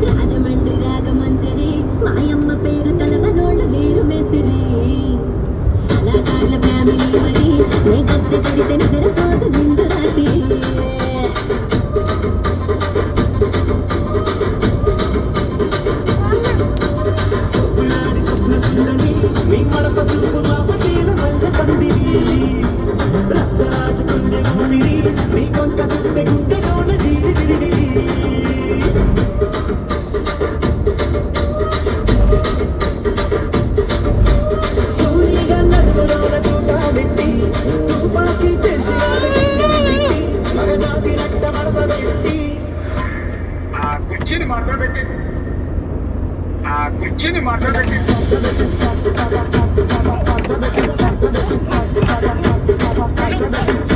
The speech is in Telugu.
రాజమండ్రి రాగమంజరి మాయమ్మ పేరు తలవనోళ్ళు లేరు మేస్తిరి కళాకారుల ఫ్యామిలీ మరి నే గచ్చ కడితే నిద్రపోదు నిండు రాత్రి సొప్పులాడి స్వప్న సుందరి నీ మడత సుప్పు మాపటీల మల్లె పందిరి రాజరాజు కుందె గుమిడి నీ కొంత గుండె గుండెలోన డీరి డిరిడిరి తూలిగా నడుములోన తూటా పెట్టి తుపాకీ పెంచి మగజాతి రక్త మడత పెట్టి ఆ కుర్చీని మాట్లాడబెట్టి